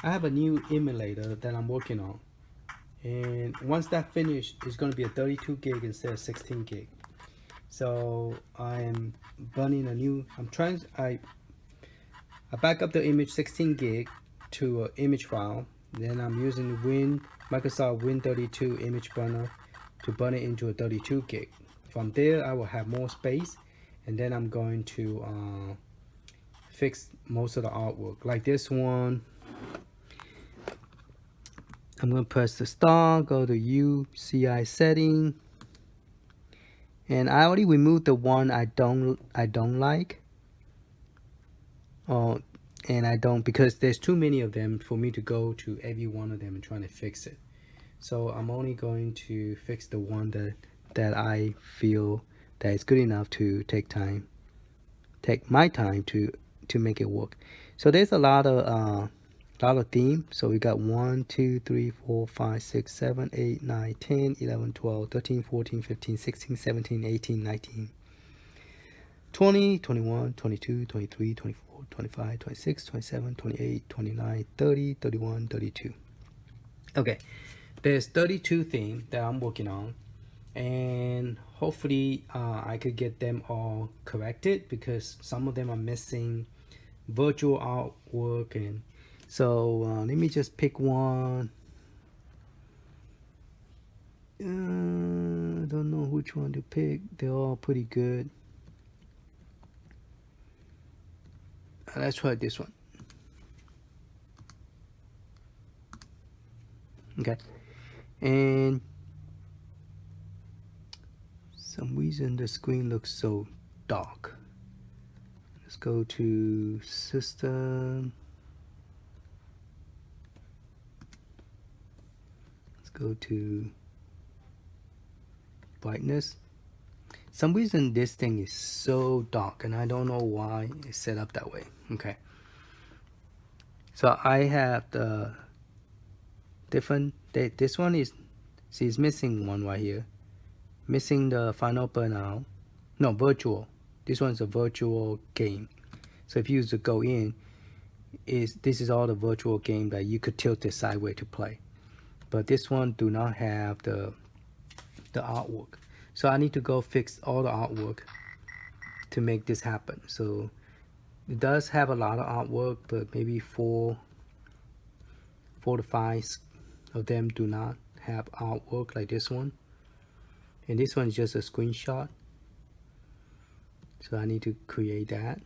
I have a new emulator that I'm working on, and once that finished, it's going to be a 32 gig instead of 16 gig. So I'm running a new. I back up the image 16 gig to an image file. Then I'm using Microsoft Win32 image burner to burn it into a 32 gig. From there, I will have more space, and then I'm going to fix most of the artwork. Like this one, I'm going to press the star, go to UCI setting, and I already removed the one I don't like. And I don't, because there's too many of them for me to go to every one of them and trying to fix it. So I'm only going to fix the one that I feel that is good enough to take my time to make it work. So there's a lot of theme. So we got 1 2 3 4 5 6 7 8 9 10 11 12 13 14 15 16 17 18 19 20 21 22 23 24 25 26 27 28 29 30 31 32. Okay, there's 32 themes that I'm working on, and hopefully I could get them all corrected, because some of them are missing virtual artwork. And so let me just pick one. I don't know which one to pick. They're all pretty good. Let's try this one. Okay, and some reason the screen looks so dark. Let's go to system. Let's go to brightness. Some reason this thing is so dark, and I don't know why it's set up that way. Okay, so I have the different. This one is, see, it's missing one right here, missing the final burnout. No, virtual. This one's a virtual game. So if you use to go in, this is all the virtual game that you could tilt it sideways to play. But this one do not have the artwork. So I need to go fix all the artwork to make this happen. So it does have a lot of artwork, but maybe 4 to 5 of them do not have artwork like this one. And this one is just a screenshot. So I need to create that.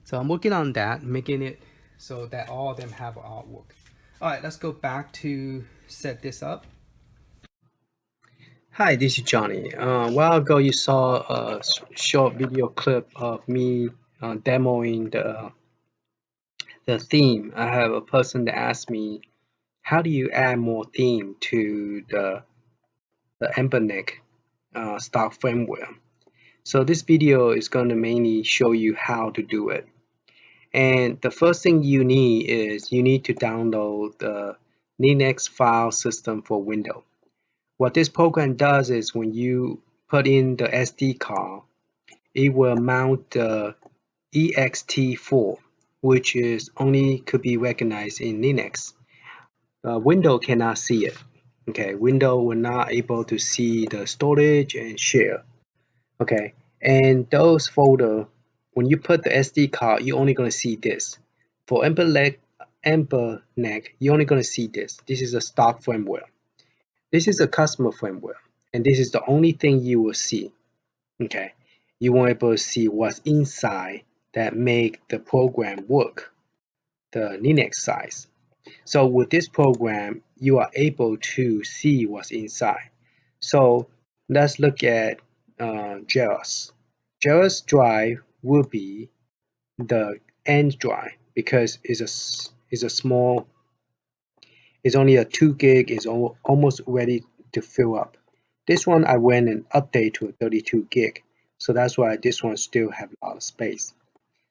So I'm working on that, making it so that all of them have artwork. All right, let's go back to set this up. Hi, this is Johnny. A while ago, you saw a short video clip of me demoing the theme. I have a person that asked me, how do you add more theme to the Anbernic stock firmware? So this video is going to mainly show you how to do it. And the first thing you need is you need to download the Linux file system for Windows. What this program does is when you put in the SD card, it will mount the ext4, which is only could be recognized in Linux. Windows cannot see it. Okay, Windows will not able to see the storage and share. Okay, and those folder, when you put the SD card, you're only going to see this. For Anbernic, you're only going to see this. This is a stock firmware. This is a customer firmware, and this is the only thing you will see. Okay, you won't able to see what's inside that make the program work, the Linux size. So with this program, you are able to see what's inside. So let's look at Jelos. Jelos drive will be the end drive, because it's a small. It's only a 2 gig, is almost ready to fill up. This one I went and update to a 32 gig, so that's why this one still have a lot of space.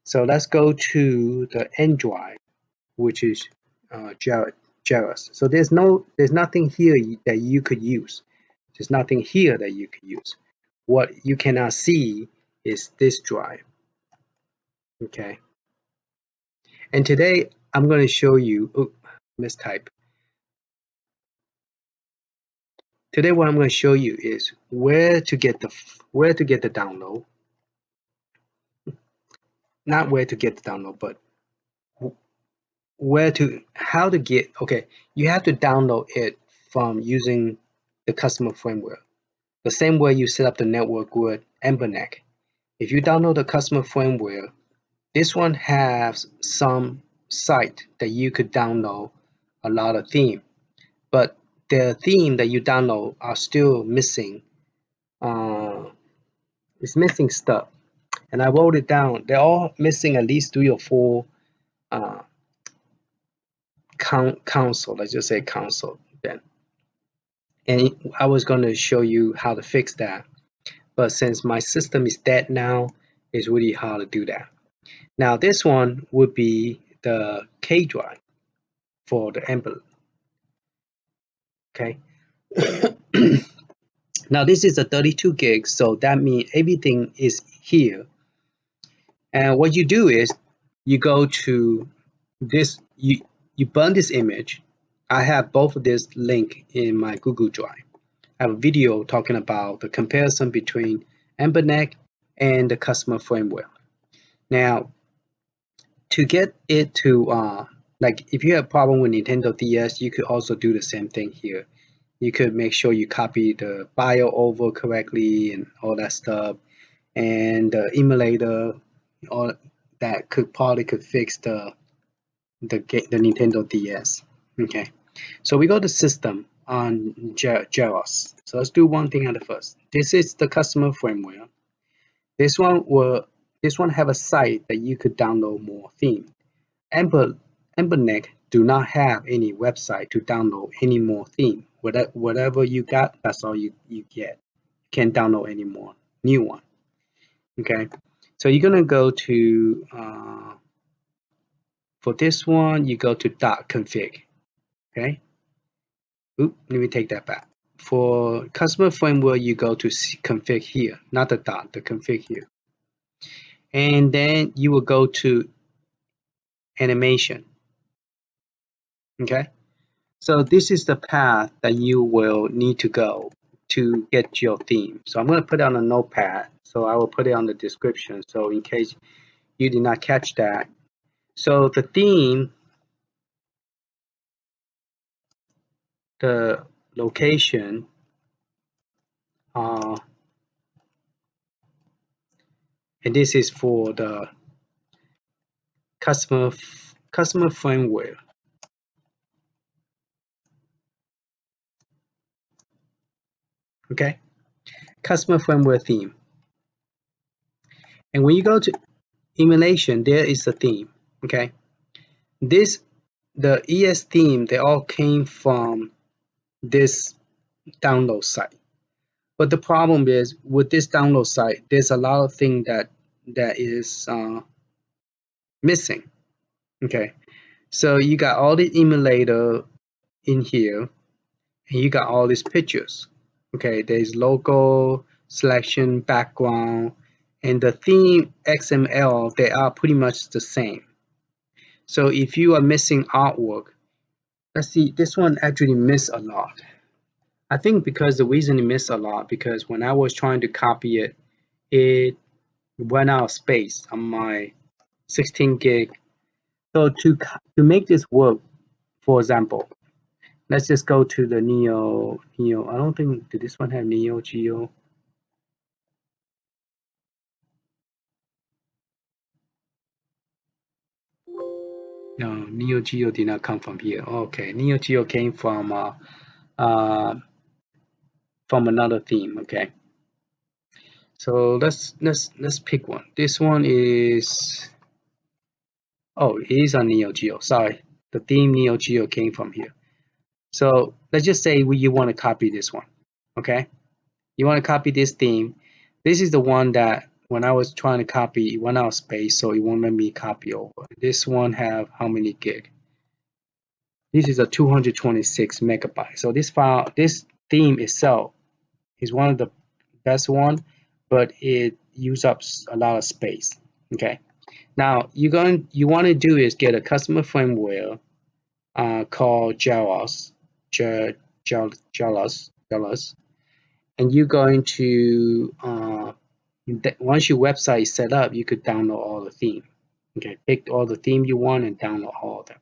So let's go to the end drive, which is Jelos. So there's nothing here that you could use. There's nothing here that you could use. What you cannot see is this drive. Okay. And today I'm going to show you, mistype. Today what I'm going to show you is where to get the download. Not where to get the download, but how to get, okay, you have to download it from using the customer firmware. The same way you set up the network with Anbernic. If you download the customer firmware, this one has some site that you could download a lot of theme, but the theme that you download are still missing. It's missing stuff, and I wrote it down. They're all missing at least 3 or 4 uh, console. Let's just say console then. And I was going to show you how to fix that, but since my system is dead now, it's really hard to do that. Now this one would be the K drive for the envelope. Okay. Now this is a 32 gig, so that means everything is here. And what you do is you go to this, you burn this image. I have both of this link in my Google Drive. I have a video talking about the comparison between Anbernic and the customer firmware. Now, to get it to like if you have a problem with Nintendo DS, you could also do the same thing here. You could make sure you copy the BIOS over correctly and all that stuff, and the emulator, all that probably could fix the Nintendo DS. Okay, so we go to system on Jelos. So let's do one thing at the first. This is the customer firmware. This one have a site that you could download more theme. Anbernic do not have any website to download any more theme. Whatever you got, that's all you get. You can't download any more new one. Okay, so you're gonna go to for this one, you go to .config. Okay. Oop, let me take that back. For customer firmware, you go to config here, not the dot, the config here. And then you will go to animation. Okay. So this is the path that you will need to go to get your theme. So I'm going to put it on a notepad. So I will put it on the description. So in case you did not catch that. So the theme, the location, and this is for the customer firmware. Okay, customer firmware theme. And when you go to emulation, there is the theme. Okay, the ES theme, they all came from this download site. But the problem is with this download site, there's a lot of things that is missing. Okay, so you got all the emulator in here, and you got all these pictures. Okay, there's logo, selection, background, and the theme XML, they are pretty much the same. So if you are missing artwork, let's see, this one actually missed a lot. I think because the reason it missed a lot, because when I was trying to copy it, it ran out of space on my 16 gig. So to make this work, for example, let's just go to the Neo. I don't think, did this one have Neo Geo? No, Neo Geo did not come from here. Okay, Neo Geo came from another theme. Okay, so let's pick one. This one is, oh, it is on Neo Geo. Sorry, the theme Neo Geo came from here. So let's just say you want to copy this one. Okay, you want to copy this theme. This is the one that when I was trying to copy, it went out of space, so it won't let me copy over. This one have how many gig? This is a 226 megabytes. So this file, this theme itself is one of the best one, but it uses up a lot of space. Okay, Now you want to do is get a customer firmware called Jelos, Jelos, and you're going to once your website is set up, you could download all the theme. Okay, pick all the theme you want and download all of them.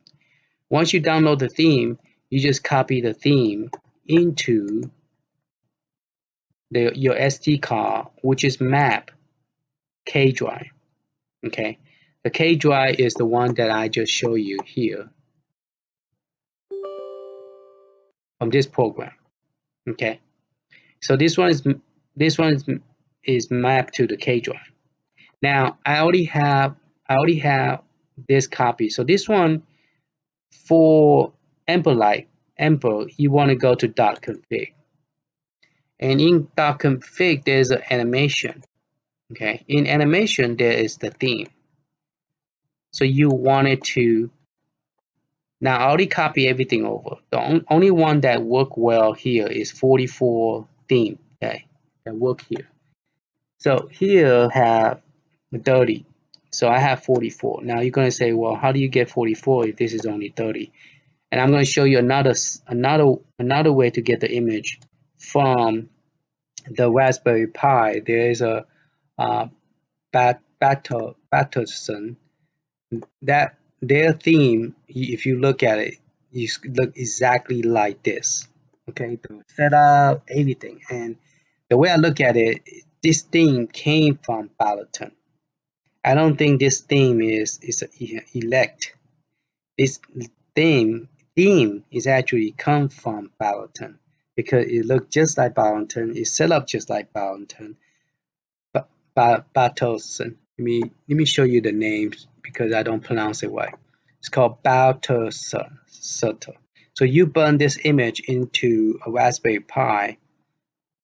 Once you download the theme, you just copy the theme into your SD card, which is map K drive. Okay, the K drive is the one that I just showed you here from this program. Okay, so this one is mapped to the K drive. Now I already have this copy. So this one for Ember, you want to go to .config, and in .config there's an animation. Okay, in animation there is the theme. So you wanted to now I already copy everything over. The only one that work well here is 44 theme. Okay, that work here. So here I have 30. So I have 44. Now you're gonna say, well, how do you get 44 if this is only 30? And I'm going to show you another way to get the image from the Raspberry Pi. There is a Patterson that their theme. If you look at it, you look exactly like this. Okay, the setup, everything, and the way I look at it, this theme came from Peloton. I don't think this theme is elect. This theme is actually come from Peloton because it looked just like Peloton, it's set up just like Peloton. Patterson. Let me show you the names because I don't pronounce it right. It's called Patterson. So you burn this image into a Raspberry Pi,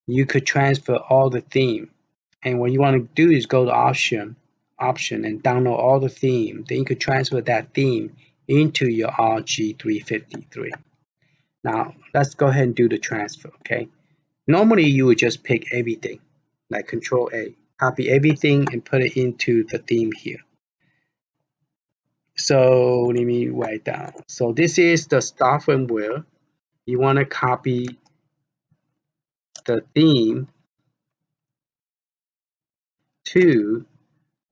you could transfer all the theme. And what you want to do is go to option and download all the theme. Then you could transfer that theme into your RG353. Now let's go ahead and do the transfer. Okay. Normally you would just pick everything, like Control A, copy everything and put it into the theme here. So let me write down. So this is the stock firmware. You want to copy the theme to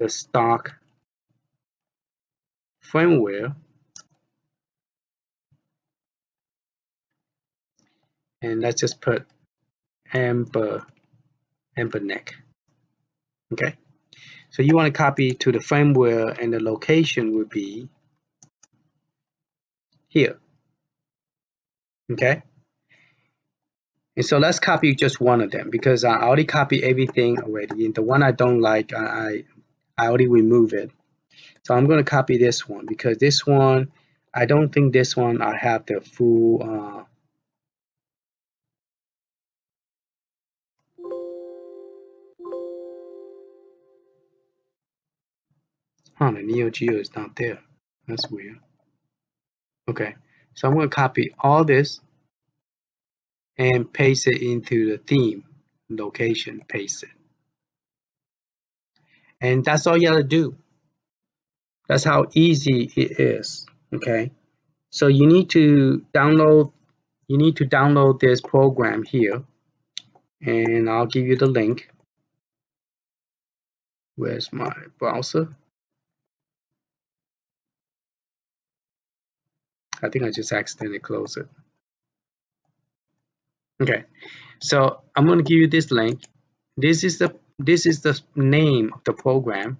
the stock firmware, and let's just put Anbernic. Okay, so you want to copy to the firmware, and the location would be here. Okay, and so let's copy just one of them because I already copied everything already, and the one I don't like, I already remove it. So I'm going to copy this one because this one, I don't think this one I have the full the Neo Geo is not there. That's weird. Okay, so I'm going to copy all this and paste it into the theme location, paste it. And that's all you got to do. That's how easy it is. Okay, so you need to download this program here, and I'll give you the link. Where's my browser? I think I just accidentally closed it. Okay, so I'm going to give you this link. This is the name of the program.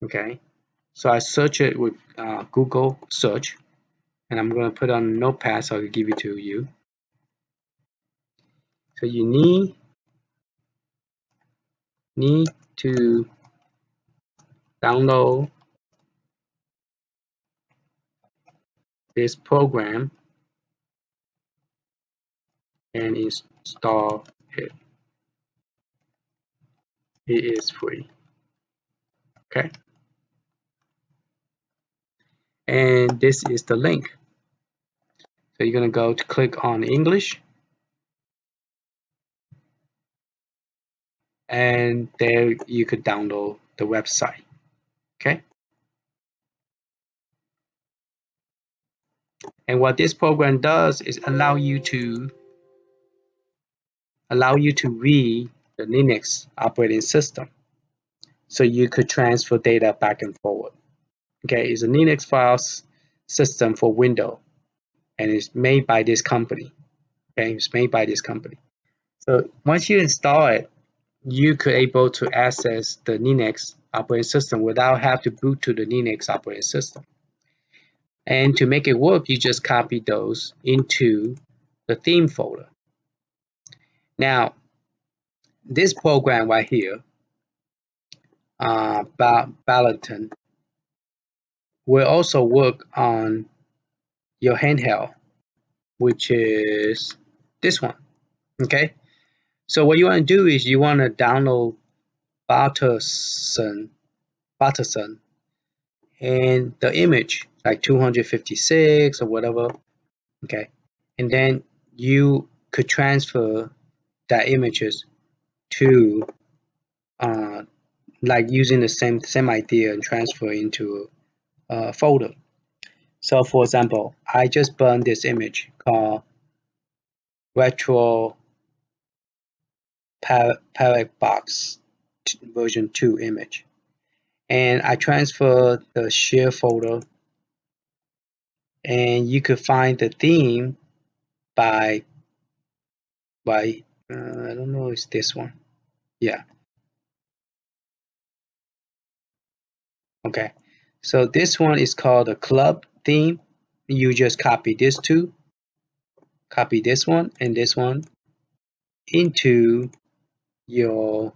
Okay, so I search it with Google search, and I'm going to put on Notepad so I can give it to you. So you need to download this program and install it. It is free. Okay, and this is the link. So you're going to go to click on English, and there you could download the website. Okay. And what this program does is allow you to read the Linux operating system, so you could transfer data back and forward. Okay, it's a Linux file system for Windows, and it's made by this company. Okay, it's made by this company. So once you install it, you could able to access the Linux operating system without have to boot to the Linux operating system. And to make it work, you just copy those into the theme folder. Now, this program right here, Balaton, will also work on your handheld, which is this one. Okay, so what you want to do is you want to download Balaton and the image like 256 or whatever. Okay, and then you could transfer that images to like using the same idea and transfer into a folder. So for example, I just burned this image called retro Parabox version 2 image, and I transfer the share folder, and you could find the theme by I don't know, it's this one. Yeah. Okay. So this one is called the club theme. You just copy this two, copy this one and this one into your.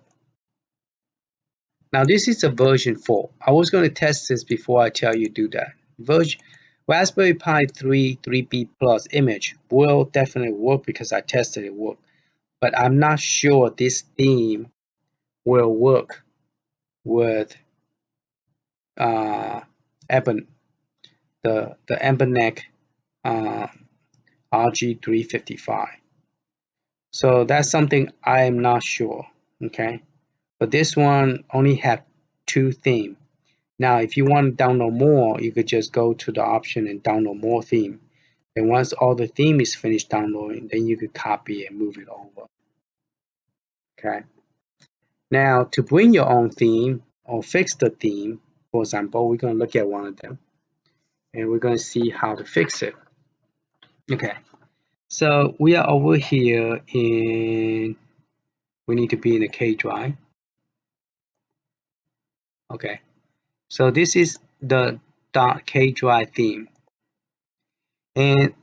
Now this is a version 4. I was going to test this before I tell you do that. Raspberry Pi 3p plus image will definitely work because I tested it work. But I'm not sure this theme will work with the Anbernic RG355. So that's something I am not sure. Okay, but this one only have 2 themes. Now, if you want to download more, you could just go to the option and download more theme. And once all the theme is finished downloading, then you could copy and move it over. Okay. Now, to bring your own theme or fix the theme, for example, we're going to look at one of them, and we're going to see how to fix it. Okay. So we are over here in. We need to be in the K drive. Okay. So this is the .k drive theme, and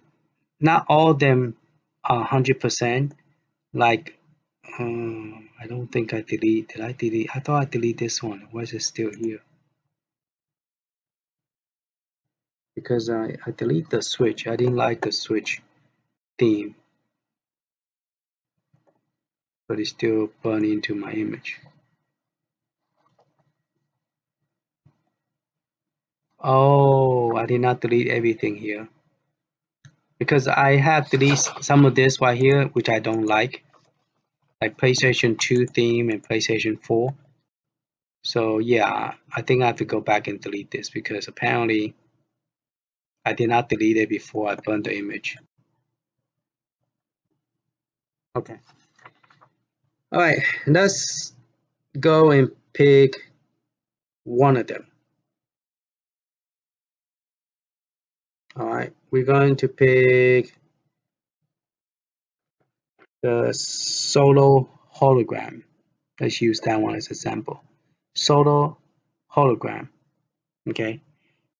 not all of them are 100%. Like, I don't think I delete. Did I delete? I thought I deleted this one. Why is it still here? Because I delete the switch. I didn't like the switch theme, but it's still burned into my image. Oh, I did not delete everything here because I have deleted some of this right here, which I don't like PlayStation 2 theme and PlayStation 4. So yeah, I think I have to go back and delete this because apparently I did not delete it before I burned the image. Okay. All right, let's go and pick one of them. All right, we're going to pick the solo hologram. Let's use that one as a sample. Solo hologram. Okay,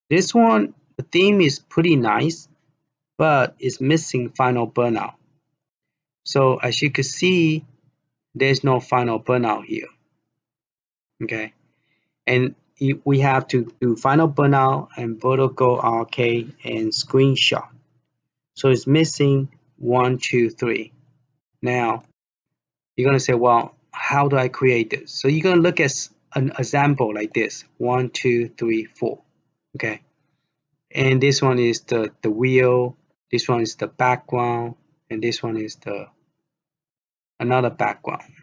this one, the theme is pretty nice, but it's missing final burnout. So as you can see, there's no final burnout here. Okay, and we have to do final burnout and vertical arcade and screenshot. So it's missing 1, 2, 3. Now you're gonna say, well, how do I create this? So you're gonna look at an example like this: 1, 2, 3, 4. Okay, and this one is the wheel. This one is the background, and this one is the another background.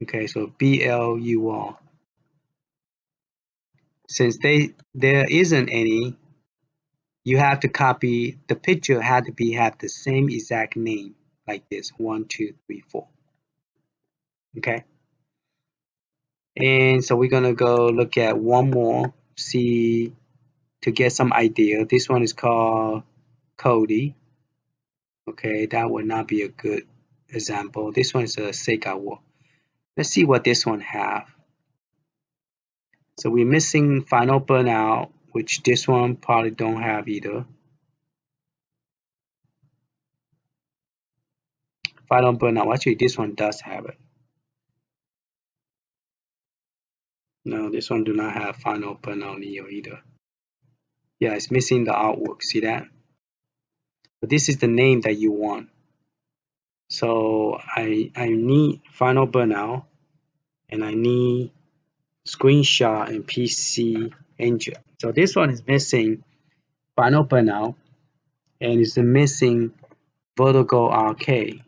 Okay, so BLUR. Since there isn't any, you have to copy the picture have the same exact name like this 1, 2, 3, 4. Okay. And so we're gonna go look at one more, see to get some idea. This one is called Cody. Okay, that would not be a good example. This one is a Sega War. Let's see what this one have. So we're missing final burnout, which this one probably don't have either. Final burnout, actually this one does have it. No, this one do not have final burnout Neo either. Yeah, it's missing the artwork, see that? But this is the name that you want. So I need final burnout and I need screenshot and PC engine. So this one is missing final burnout and it's missing vertical arcade.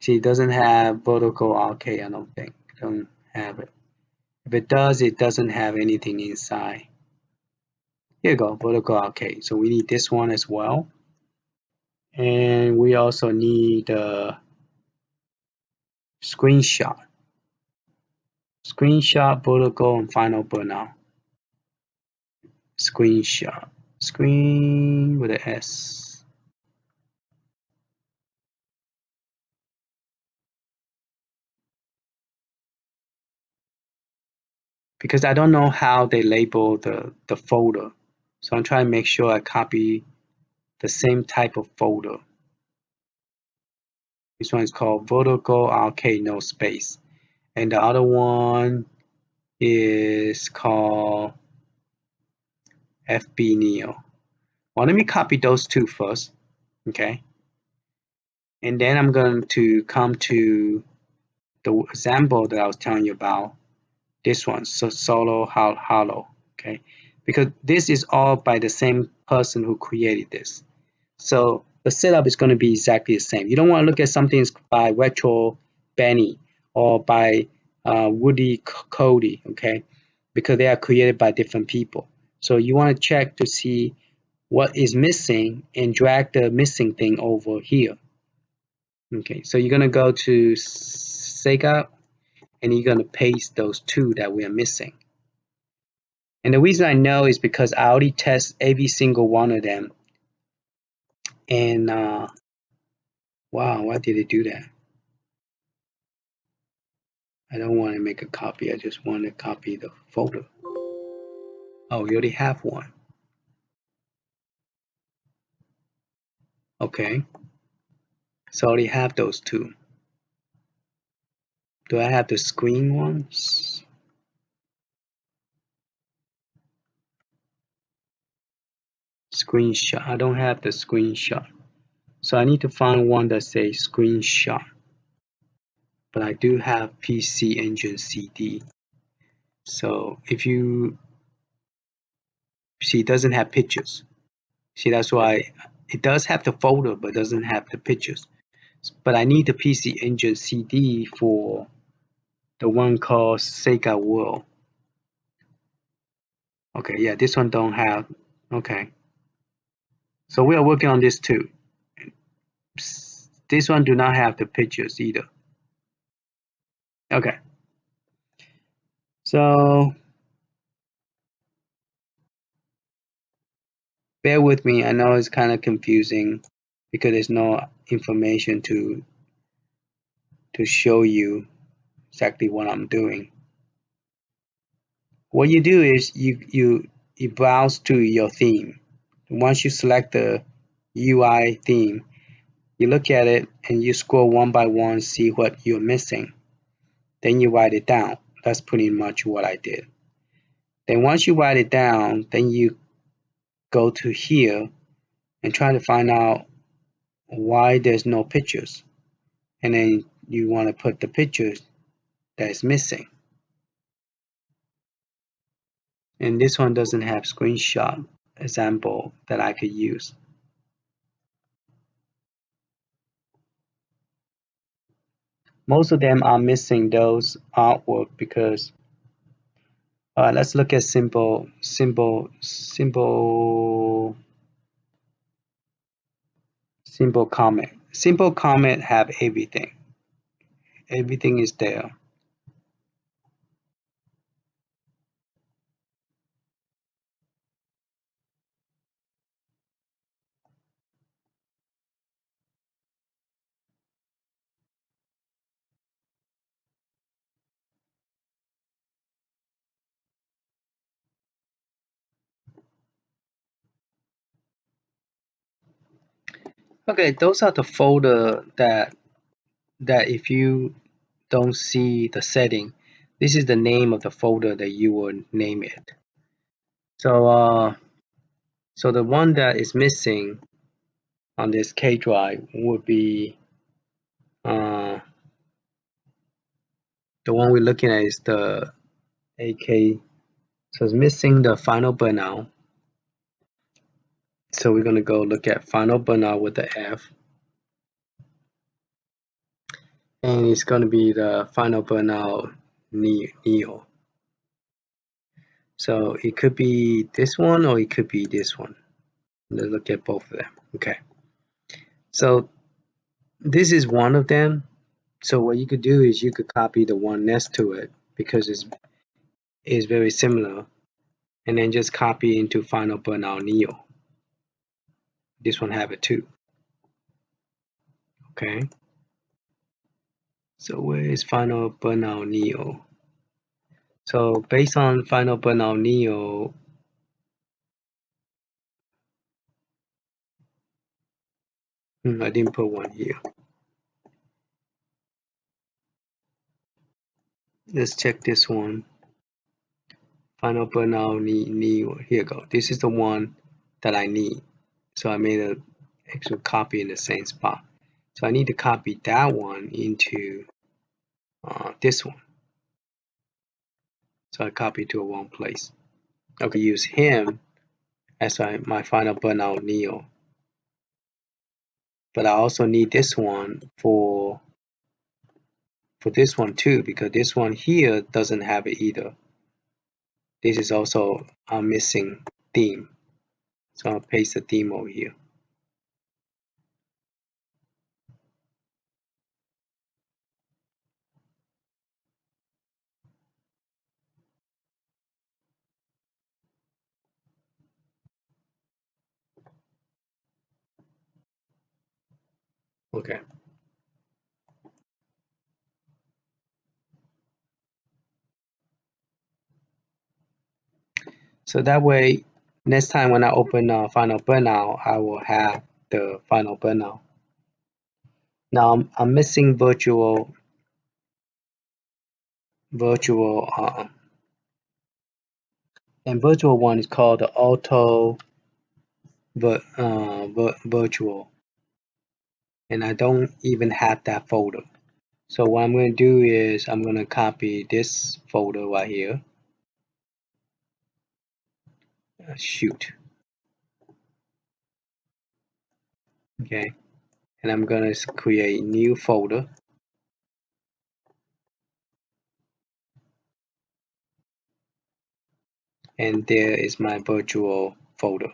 See, it doesn't have vertical arcade, I don't think. It don't have it. If it does, it doesn't have anything inside. Here you go, vertical arcade. So we need this one as well. And we also need a screenshot. Screenshot, vertical, and final burnout. Screenshot. Screen with an S. Because I don't know how they label the folder. So I'm trying to make sure I copy the same type of folder. This one is called vertical arcade, no space. And the other one is called FB Neo. Well, let me copy those two first, okay? And then I'm going to come to the example that I was telling you about. This one, so solo hollow, okay? Because this is all by the same person who created this. So the setup is going to be exactly the same. You don't want to look at something by Retro Benny or by Woody Cody, okay? Because they are created by different people. So you want to check to see what is missing and drag the missing thing over here. Okay, so you're going to go to Sega and you're going to paste those two that we are missing. And the reason I know is because I already test every single one of them. And wow, why did it do that? I don't want to make a copy. I just want to copy the folder. Oh, we already have one. Okay. So I already have those two. Do I have the screen ones? Screenshot. I don't have the screenshot. So I need to find one that says screenshot. But I do have pcenginecd. So if you see, it doesn't have pictures. See, that's why it does have the folder, but doesn't have the pictures. But I need the pcenginecd for the one called Sega World. Okay, yeah, this one don't have. Okay. So we are working on this too. This one do not have the pictures either. Okay. So bear with me. I know it's kind of confusing because there's no information to show you exactly what I'm doing. What you do is you browse to your theme. Once you select the UI theme, you look at it and you scroll one by one, see what you're missing. Then you write it down. That's pretty much what I did. Then once you write it down, then you go to here and try to find out why there's no pictures. And then you want to put the pictures that is missing. And this one doesn't have screenshot example that I could use. Most of them are missing those artwork because let's look at simple comment. Simple comment have everything. Everything is there. Okay, those are the folder that if you don't see the setting, this is the name of the folder that you would name it. So so the one that is missing on this K drive would be the one we're looking at is the AK. So it's missing the final burnout. So we're gonna go look at final burnout with the F. And it's gonna be the final burnout Neo. So it could be this one or it could be this one. Let's look at both of them. Okay. So this is one of them. So what you could do is you could copy the one next to it because it's very similar, and then just copy into final burnout Neo. This one have it too. Okay. So where is final burnout Neo? So based on final burnout Neo, I didn't put one here. Let's check this one. Final burnout Neo. Here you go. This is the one that I need. So I made an extra copy in the same spot. So I need to copy that one into this one. So I copy to a one place. Okay, use him as my final burnout Neo. But I also need this one for this one too, because this one here doesn't have it either. This is also a missing theme. So I'll paste the theme over here. Okay. So that way, next time when I open final burnout, I will have the final burnout. Now I'm missing virtual, and virtual one is called the virtual, and I don't even have that folder. So what I'm going to do is I'm going to copy this folder right here. Shoot. Okay. And I'm going to create new folder. And there is my virtual folder.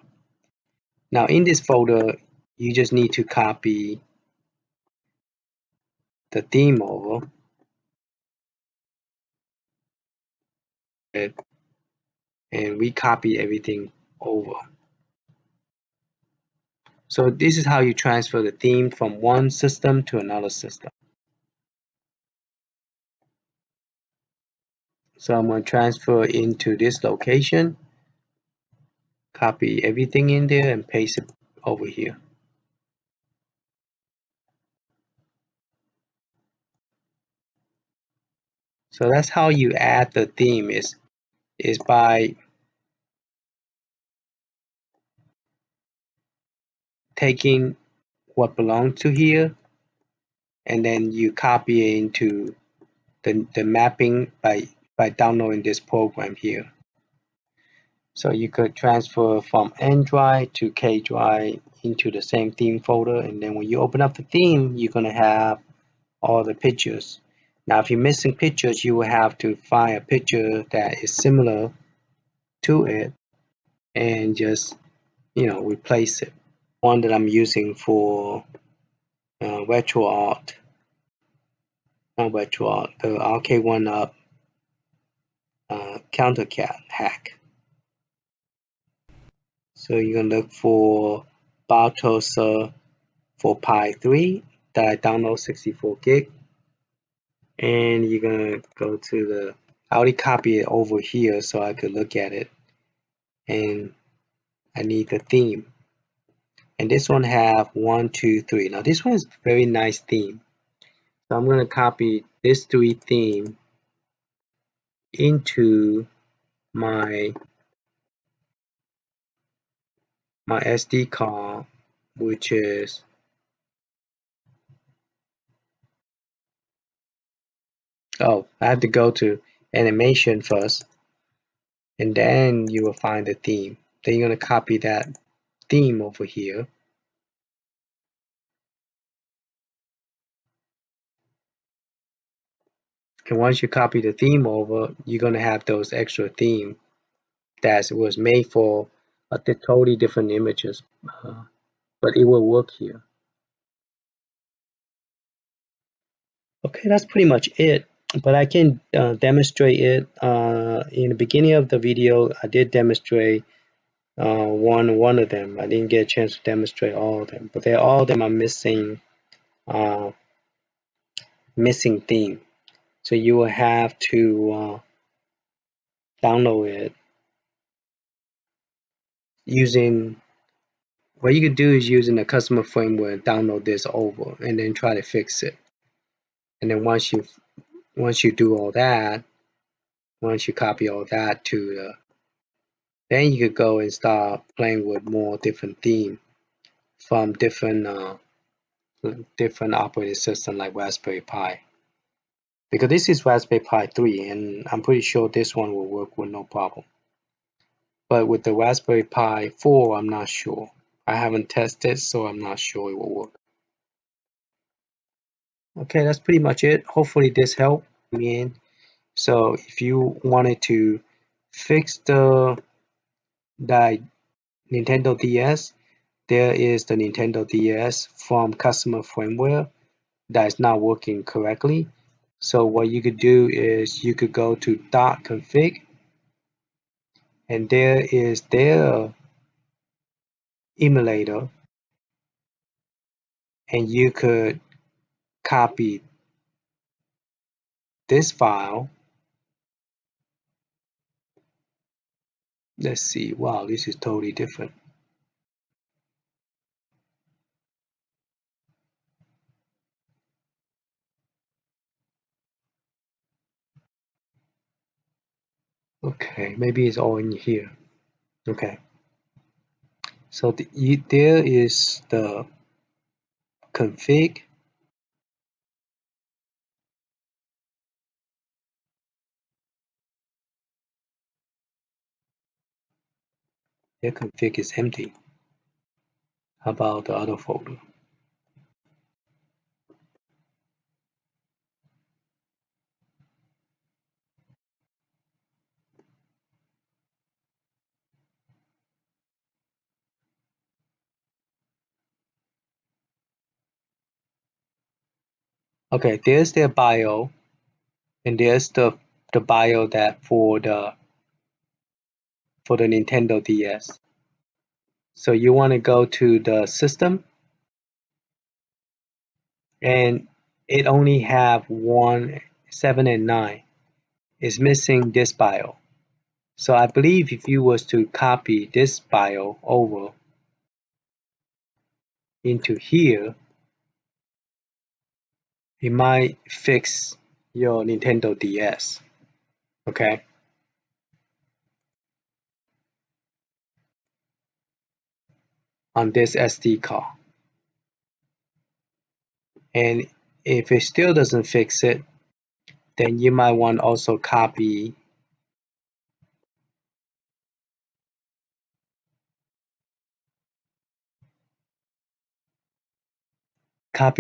Now in this folder, you just need to copy the theme over. And we copy everything over. So this is how you transfer the theme from one system to another system. So I'm going to transfer into this location, copy everything in there and paste it over here. So that's how you add the theme is by taking what belongs to here and then you copy it into the mapping by downloading this program here. So you could transfer from N drive to K drive into the same theme folder, and then when you open up the theme, you're gonna have all the pictures. Now, if you're missing pictures, you will have to find a picture that is similar to it and just, replace it. One that I'm using for retro art, not retro art, the RK1UP countercat hack. So you're gonna look for Bartosa for Pi 3 that I download 64 gig, and you're gonna go to the. I already copied it over here so I could look at it, and I need the theme. And this one have 1, 2, 3. Now this one is very nice theme. So I'm gonna copy this 3 theme into my SD card, which is I have to go to animation first, and then you will find the theme. Then you're gonna copy that theme over here. And once you copy the theme over, you're gonna have those extra theme that was made for totally different images, but it will work here. Okay, that's pretty much it. But I can demonstrate it. In the beginning of the video, I did demonstrate one of them. I didn't get a chance to demonstrate all of them, but all of them are missing theme. So you will have to download it using. What you could do is using the customer firmware, download this over, and then try to fix it. And then once you do all that, once you copy all that to then you could go and start playing with more different theme from different operating system like Raspberry Pi. Because this is Raspberry Pi 3, and I'm pretty sure this one will work with no problem. But with the Raspberry Pi 4, I'm not sure. I haven't tested, so I'm not sure it will work. Okay, that's pretty much it. Hopefully this helped me. So if you wanted to fix the Nintendo DS, there is the Nintendo DS from customer firmware that is not working correctly. So what you could do is you could go to .config, and there is their emulator, and you could copy this file. Let's see. Wow, this is totally different. Okay, maybe it's all in here. Okay, so there is the config. Their config is empty. How about the other folder? Okay, there's their bio, and there's the bio that for the Nintendo DS. So you want to go to the system, and it only have 1, 7, and 9. It's missing this bio. So I believe if you was to copy this bio over into here, it might fix your Nintendo DS. Okay. On this SD card. And if it still doesn't fix it, then you might want to also copy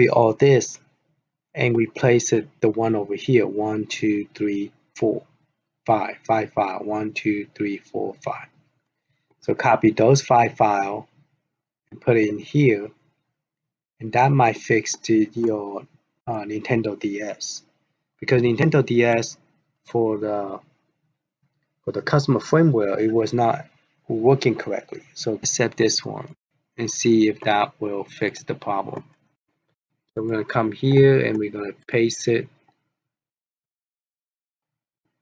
all this and replace it the one over here, 1 2 3 4 5 5 file 1 2 3 4 5. So copy those 5 files and put it in here, and that might fix your Nintendo DS, because Nintendo DS for the customer firmware, it was not working correctly. So set this one and see if that will fix the problem. So we're going to come here and we're going to paste it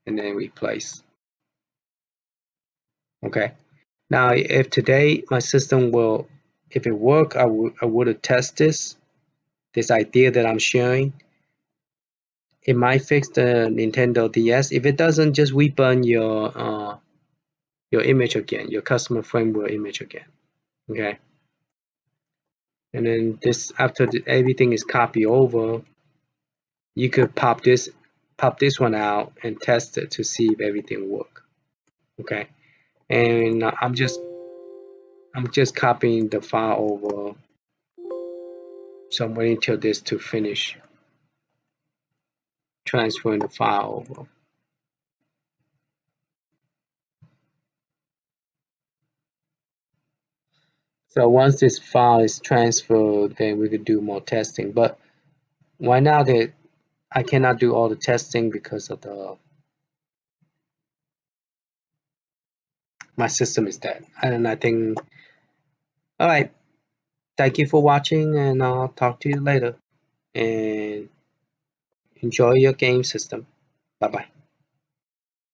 and then replace. Okay. Now, if today my system will, if it work, I would have tested this idea that I'm sharing. It might fix the Nintendo DS. If it doesn't, just reburn your image again, your customer firmware image again. Okay. And then this, after everything is copied over, you could pop this one out and test it to see if everything work. Okay. And I'm just copying the file over. So I'm waiting till this to finish transferring the file over. So once this file is transferred, then we could do more testing. But why now that I cannot do all the testing because of my system is dead. And I think, all right, thank you for watching, and I'll talk to you later. And enjoy your game system. Bye bye.